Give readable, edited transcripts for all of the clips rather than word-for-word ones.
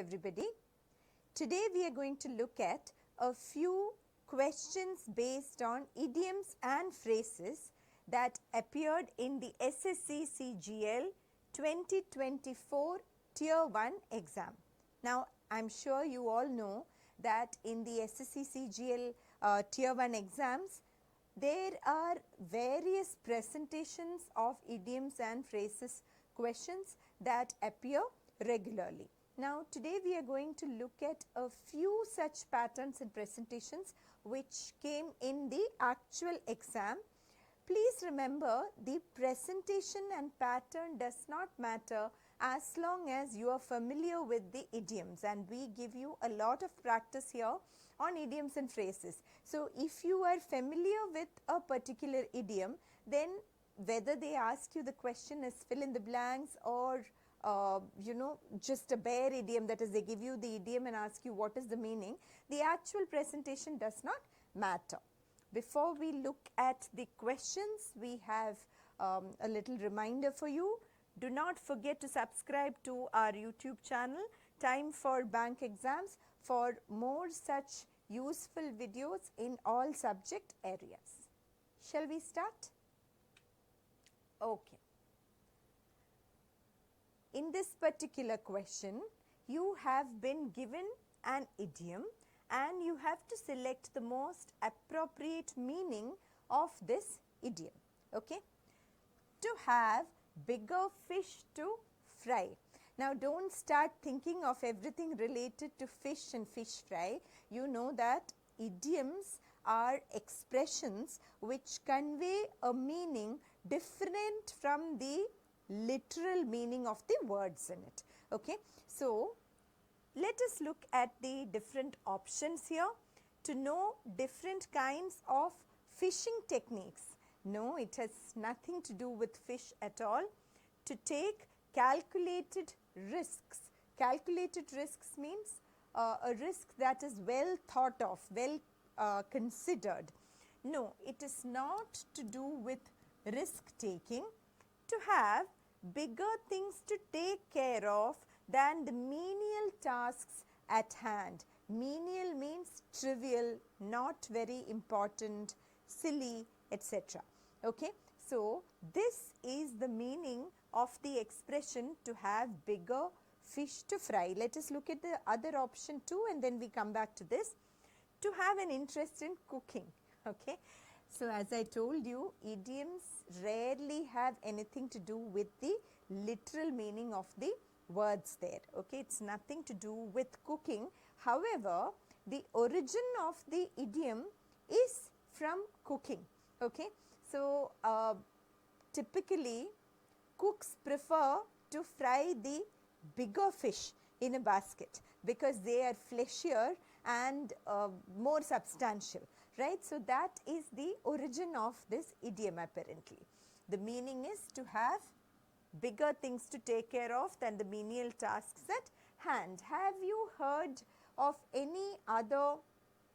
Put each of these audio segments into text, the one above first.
everybody. Today we are going to look at a few questions based on idioms and phrases that appeared in the SSC CGL 2024 Tier 1 exam. Now I am sure you all know that in the SSC CGL Tier 1 exams there are various presentations of idioms and phrases questions that appear regularly. Now today we are going to look at a few such patterns and presentations which came in the actual exam. Please remember, the presentation and pattern does not matter as long as you are familiar with the idioms, and we give you a lot of practice here on idioms and phrases. So if you are familiar with a particular idiom, then whether they ask you the question as fill in the blanks or just a bare idiom, that is they give you the idiom and ask you what is the meaning, the actual presentation does not matter. Before we look at the questions, we have a little reminder for you. Do not forget to subscribe to our YouTube channel, Time for Bank Exams, for more such useful videos in all subject areas. Shall we start? Okay. In this particular question, you have been given an idiom and you have to select the most appropriate meaning of this idiom. Okay? To have bigger fish to fry. Now don't start thinking of everything related to fish and fish fry. You know that idioms are expressions which convey a meaning different from the literal meaning of the words in it. Okay, so let us look at the different options here to know different kinds of fishing techniques. No, it has nothing to do with fish at all. To take calculated risks. Calculated risks means a risk that is well thought of, well considered. No, it is not to do with risk taking. To have bigger things to take care of than the menial tasks at hand. Menial means trivial, not very important, silly, etc. Okay, so this is the meaning of the expression to have bigger fish to fry. Let us look at the other option too, and then we come back to this. To have an interest in cooking. Okay, so as I told you, idioms rarely have anything to do with the literal meaning of the words there. Okay, it's nothing to do with cooking. However, the origin of the idiom is from cooking. Okay, so typically cooks prefer to fry the bigger fish in a basket because they are fleshier and more substantial, right? So that is the origin of this idiom apparently. The meaning is to have bigger things to take care of than the menial tasks at hand. Have you heard of any other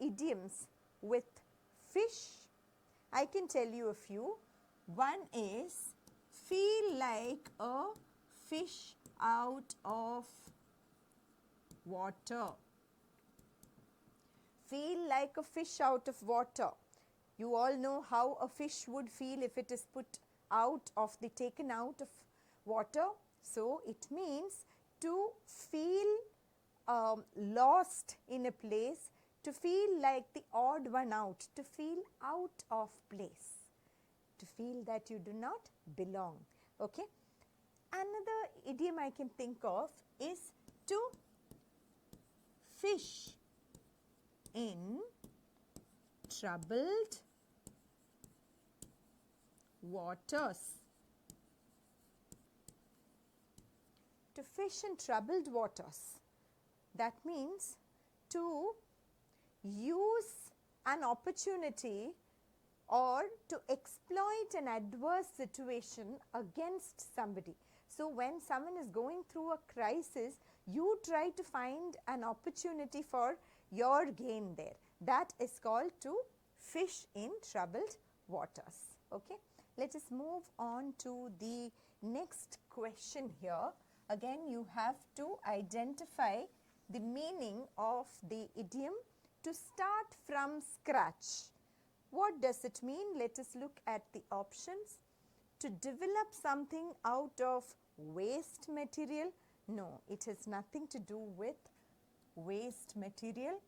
idioms with fish? I can tell you a few. One is feel like a fish out of water. Feel like a fish out of water. You all know how a fish would feel if it is put out of the taken out of water. So it means to feel lost in a place, to feel like the odd one out, to feel out of place, to feel that you do not belong. Okay. Another idiom I can think of is to fish in troubled waters. To fish in troubled waters. That means to use an opportunity or to exploit an adverse situation against somebody. So when someone is going through a crisis, you try to find an opportunity for your gain there. That is called to fish in troubled waters. Okay, let us move on to the next question here. Again, you have to identify the meaning of the idiom to start from scratch. What does it mean? Let us look at the options. To develop something out of waste material? No, it has nothing to do with waste material.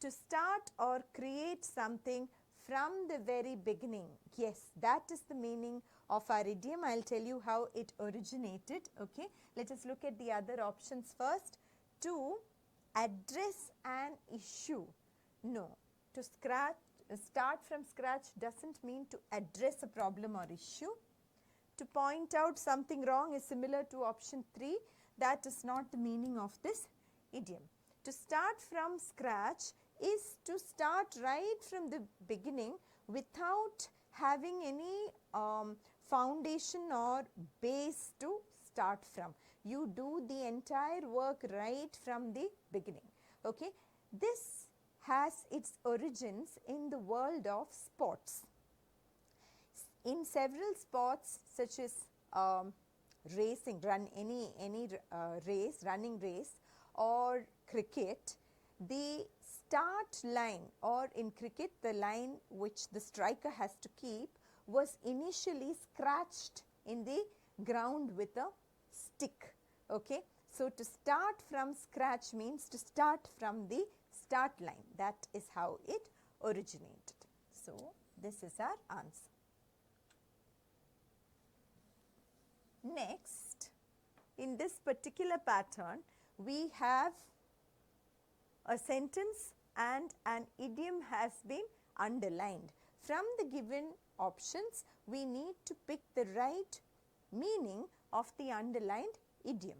To start or create something from the very beginning. Yes, that is the meaning of our idiom. I will tell you how it originated. Okay, let us look at the other options first. To address an issue. No, to start from scratch doesn't mean to address a problem or issue. To point out something wrong is similar to option 3. That is not the meaning of this idiom. To start from scratch is to start right from the beginning without having any foundation or base to start from. You do the entire work right from the beginning. Okay, this has its origins in the world of sports. In several sports such as racing, running race or cricket, the start line, or in cricket the line which the striker has to keep, was initially scratched in the ground with a stick. Okay, so to start from scratch means to start from the start line. That is how it originated. So this is our answer. Next, in this particular pattern, we have a sentence and an idiom has been underlined. From the given options, we need to pick the right meaning of the underlined idiom.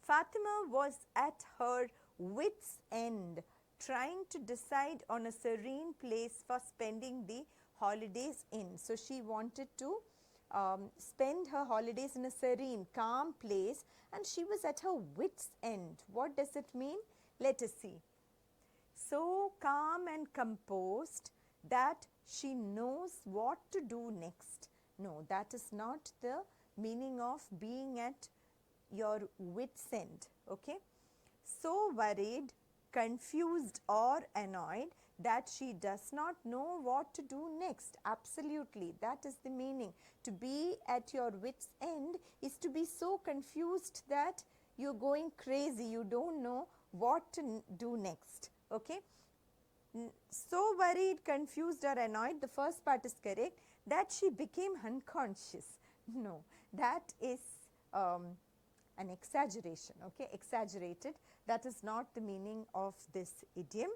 Fatima was at her wit's end, trying to decide on a serene place for spending the holidays in. So she wanted to spend her holidays in a serene, calm place, and she was at her wit's end. What does it mean? Let us see. So calm and composed that she knows what to do next. No, that is not the meaning of being at your wit's end. Okay. So worried, confused or annoyed that she does not know what to do next. Absolutely, that is the meaning. To be at your wit's end is to be so confused that you are going crazy, you don't know what to do next. Okay. So worried, confused or annoyed, the first part is correct, that she became unconscious. No, that is an exaggeration. Okay, exaggerated. That is not the meaning of this idiom.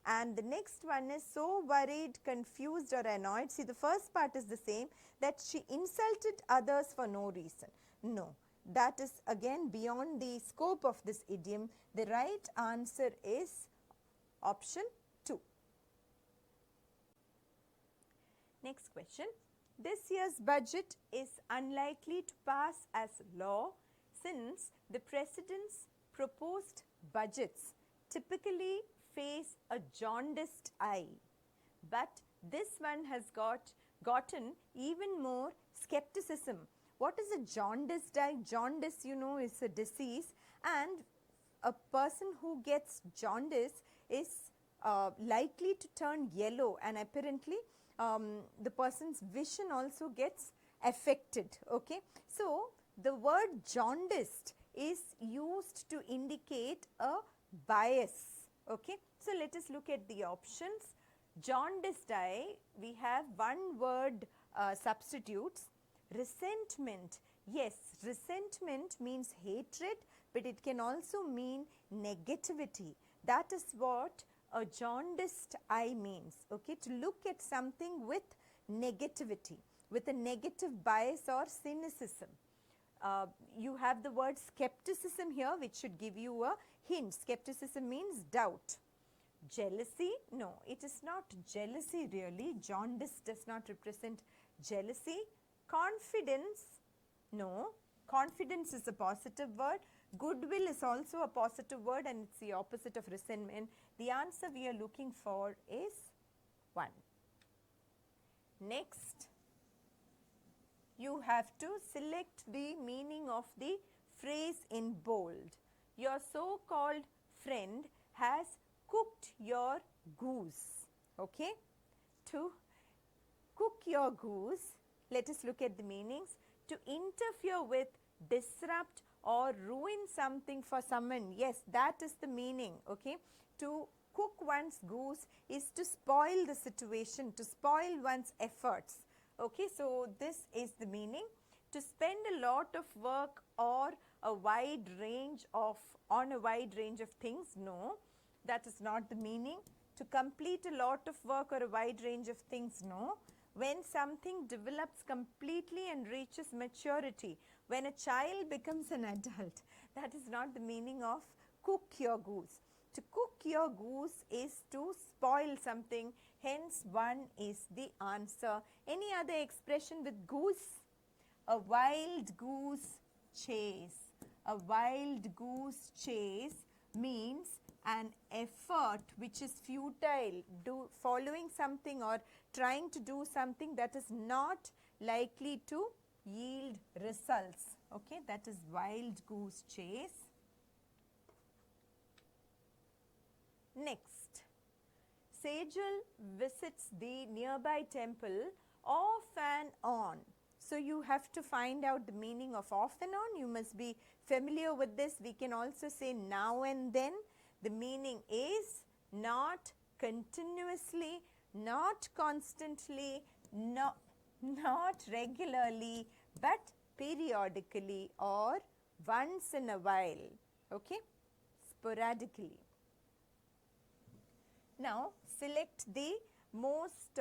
And the next one is so worried, confused or annoyed. See, the first part is the same, that she insulted others for no reason. No, that is again beyond the scope of this idiom. The right answer is option 2. Next question. This year's budget is unlikely to pass as law since the President's proposed budgets typically face a jaundiced eye. But this one has gotten even more skepticism. What is a jaundiced eye? Jaundice, you know, is a disease, and a person who gets jaundice is likely to turn yellow, and apparently the person's vision also gets affected. Okay, so the word jaundiced is used to indicate a bias. Okay, so let us look at the options. Jaundiced eye, we have one word substitutes. Resentment. Yes, resentment means hatred, but it can also mean negativity. That is what a jaundiced eye means. Okay, to look at something with negativity, with a negative bias or cynicism. You have the word skepticism here, which should give you a hint. Skepticism means doubt. Jealousy? No, it is not jealousy really. Jaundice does not represent jealousy. Confidence? No, confidence is a positive word. Goodwill is also a positive word, and it's the opposite of resentment. The answer we are looking for is 1. Next, you have to select the meaning of the phrase in bold. Your so-called friend has cooked your goose. Okay? To cook your goose, let us look at the meanings. To interfere with, disrupt or ruin something for someone. Yes, that is the meaning. Okay? To cook one's goose is to spoil the situation, to spoil one's efforts. Okay, so this is the meaning. To spend a lot of work or a wide range of, on a wide range of things, no, that is not the meaning. To complete a lot of work or a wide range of things, no. When something develops completely and reaches maturity, when a child becomes an adult, that is not the meaning of cook your goose. To cook your goose is to spoil something, hence one is the answer. Any other expression with goose? A wild goose chase. A wild goose chase means an effort which is futile, following something or trying to do something that is not likely to yield results. Okay, that is wild goose chase. Next, Sejal visits the nearby temple off and on. So you have to find out the meaning of off and on. You must be familiar with this. We can also say now and then. The meaning is not continuously, not constantly, not regularly, but periodically or once in a while. Okay, sporadically. Now select the most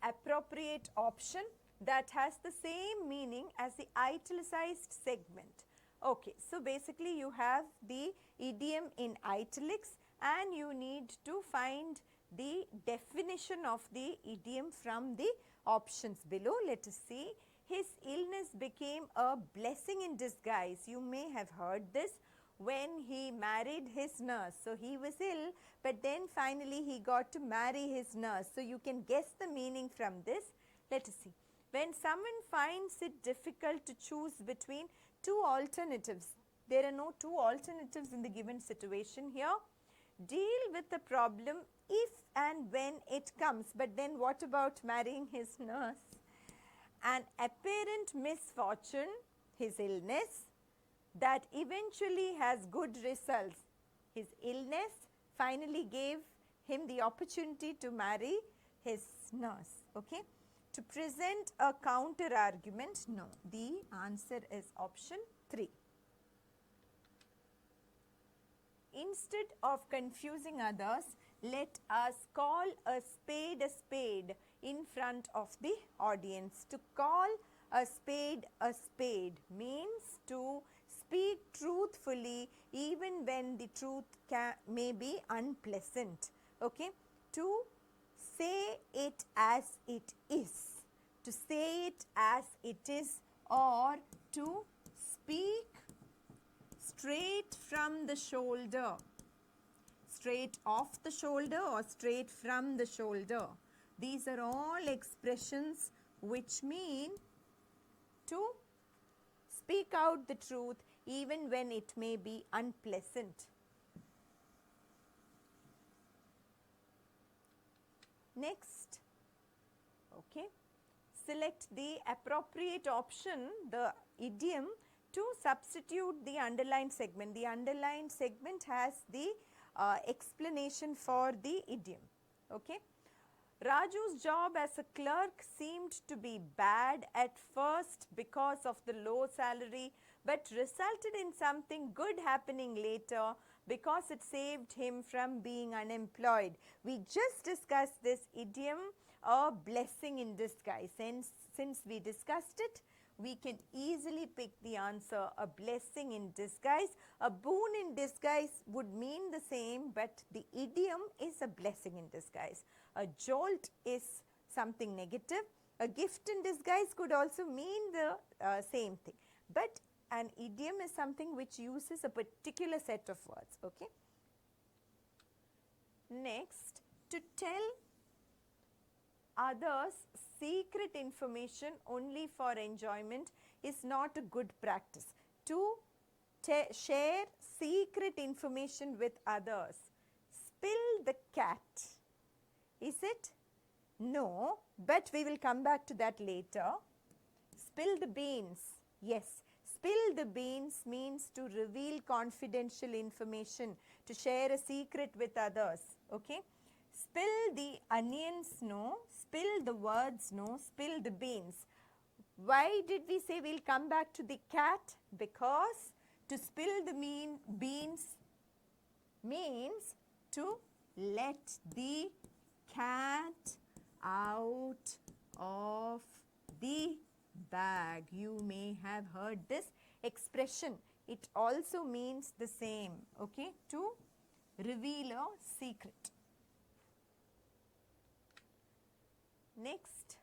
appropriate option that has the same meaning as the italicized segment. Okay, so basically you have the idiom in italics and you need to find the definition of the idiom from the options below. Let us see. His illness became a blessing in disguise. You may have heard this when he married his nurse. So he was ill, but then finally he got to marry his nurse. So you can guess the meaning from this. Let us see. When someone finds it difficult to choose between two alternatives, there are no two alternatives in the given situation here. Deal with the problem if and when it comes. But then what about marrying his nurse? An apparent misfortune, his illness, that eventually has good results. His illness finally gave him the opportunity to marry his nurse. Okay? To present a counter argument, no. The answer is option 3. Instead of confusing others, let us call a spade in front of the audience. To call a spade means to speak truthfully even when the truth may be unpleasant. Okay? To say it as it is. To say it as it is, or to speak straight from the shoulder. Straight off the shoulder or straight from the shoulder. These are all expressions which mean to speak out the truth even when it may be unpleasant. Next, okay, select the appropriate option, the idiom, to substitute the underlined segment. The underlined segment has the explanation for the idiom. Okay. Raju's job as a clerk seemed to be bad at first because of the low salary, but resulted in something good happening later because it saved him from being unemployed. We just discussed this idiom, a blessing in disguise. And since we discussed it, we can easily pick the answer, a blessing in disguise. A boon in disguise would mean the same, but the idiom is a blessing in disguise. A jolt is something negative. A gift in disguise could also mean the same thing. But an idiom is something which uses a particular set of words. Okay. Next, to tell others secret information only for enjoyment is not a good practice. To share secret information with others. Spill the cat. Is it? No, but we will come back to that later. Spill the beans. Yes, spill the beans means to reveal confidential information, to share a secret with others. Okay. Spill the onions, no. Spill the words, no. Spill the beans. Why did we say we'll come back to the cat? Because to spill the beans means to let the cat out of the bag. You may have heard this expression. It also means the same, okay, to reveal a secret. Next,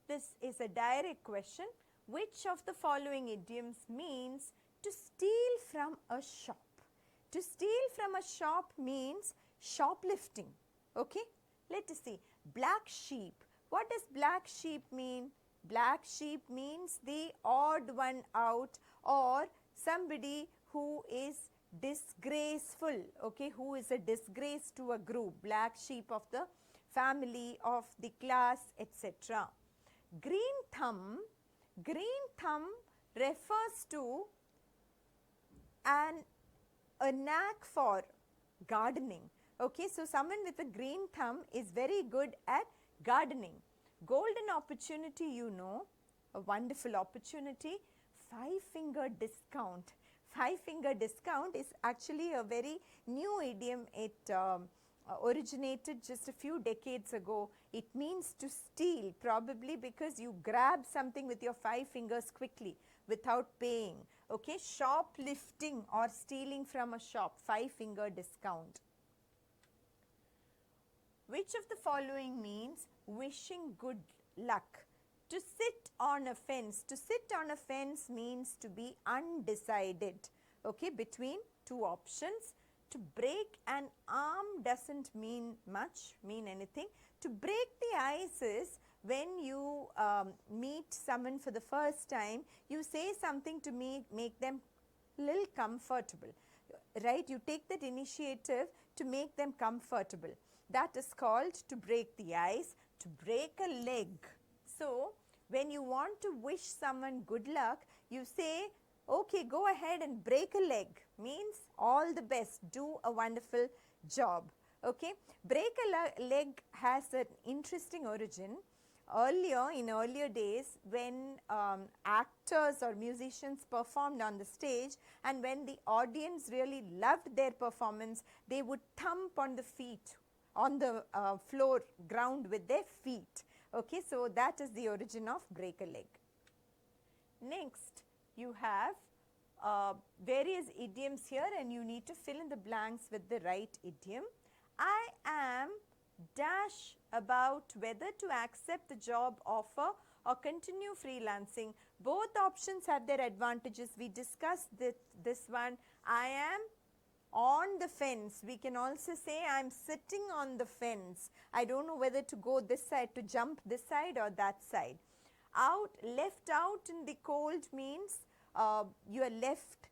this is a direct question. Which of the following idioms means to steal from a shop? To steal from a shop means shoplifting. Okay, let us see. Black sheep. What does black sheep mean? Black sheep means the odd one out, or somebody who is disgraceful, okay, who is a disgrace to a group, black sheep of the family, of the class, etc. Green thumb refers to a knack for gardening. Okay, so someone with a green thumb is very good at gardening. Golden opportunity, you know, a wonderful opportunity. 5-finger discount. 5-finger discount is actually a very new idiom. It originated just a few decades ago. It means to steal, probably because you grab something with your 5 fingers quickly without paying. Okay, shoplifting or stealing from a shop, 5-finger discount. Which of the following means wishing good luck? To sit on a fence. To sit on a fence means to be undecided, okay, between two options. To break an arm doesn't mean anything. To break the ice is when you meet someone for the first time, you say something to make them little comfortable, right? You take that initiative to make them comfortable. That is called to break the ice. To break a leg. So, when you want to wish someone good luck, you say, okay, go ahead and break a leg, means all the best, do a wonderful job. Okay, break a leg has an interesting origin. In earlier days, when actors or musicians performed on the stage, and when the audience really loved their performance, they would thump on the feet, on the floor, ground with their feet. Okay, so that is the origin of break a leg. Next, you have various idioms here, and you need to fill in the blanks with the right idiom. I am dash about whether to accept the job offer or continue freelancing. Both options have their advantages. We discussed this one. I am on the fence. We can also say I am sitting on the fence. I don't know whether to go this side, to jump this side or that side. Left out in the cold means you are left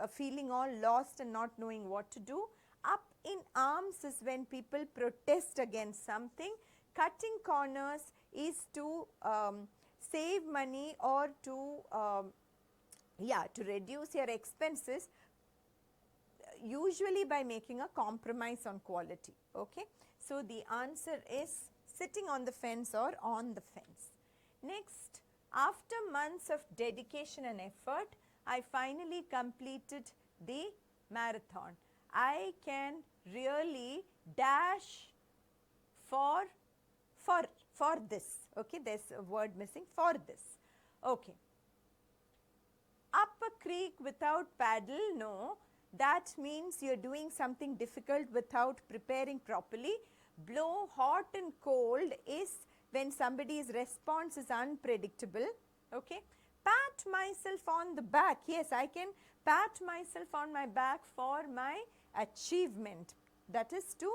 feeling all lost and not knowing what to do. Up in arms is when people protest against something. Cutting corners is to save money or to reduce your expenses, usually by making a compromise on quality. Okay, so the answer is sitting on the fence or on the fence. Next, after months of dedication and effort, I finally completed the marathon. I can really dash for this. Okay, there's a word missing, for this. Okay. Up a creek without paddle, no. That means you're doing something difficult without preparing properly. Blow hot and cold is when somebody's response is unpredictable. Okay. Pat myself on the back. Yes, I can pat myself on my back for my achievement. That is to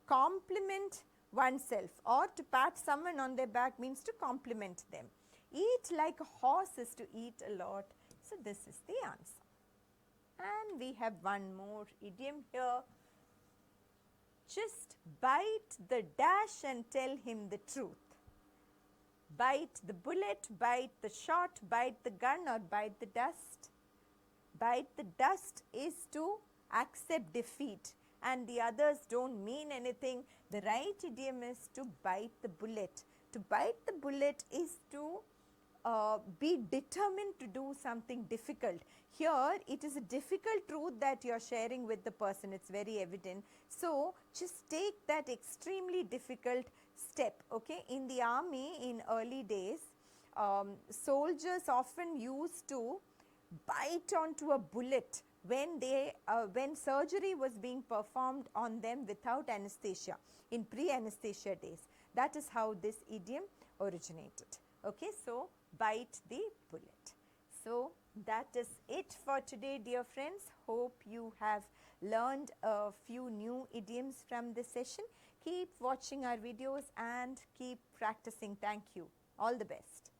compliment oneself, or to pat someone on their back means to compliment them. Eat like a horse is to eat a lot. So, this is the answer. And we have one more idiom here. Just bite the dash and tell him the truth. Bite the bullet, bite the shot, bite the gun, or bite the dust. Bite the dust is to accept defeat and the others don't mean anything. The right idiom is to bite the bullet. To bite the bullet is to be determined to do something difficult. Here it is a difficult truth that you are sharing with the person, it's very evident. So, just take that extremely difficult step. Okay? In the army in early days, soldiers often used to bite onto a bullet when when surgery was being performed on them without anesthesia in pre-anesthesia days. That is how this idiom originated. Okay, so bite the bullet. So that is it for today, dear friends. Hope you have learned a few new idioms from this session. Keep watching our videos and keep practicing. Thank you. All the best.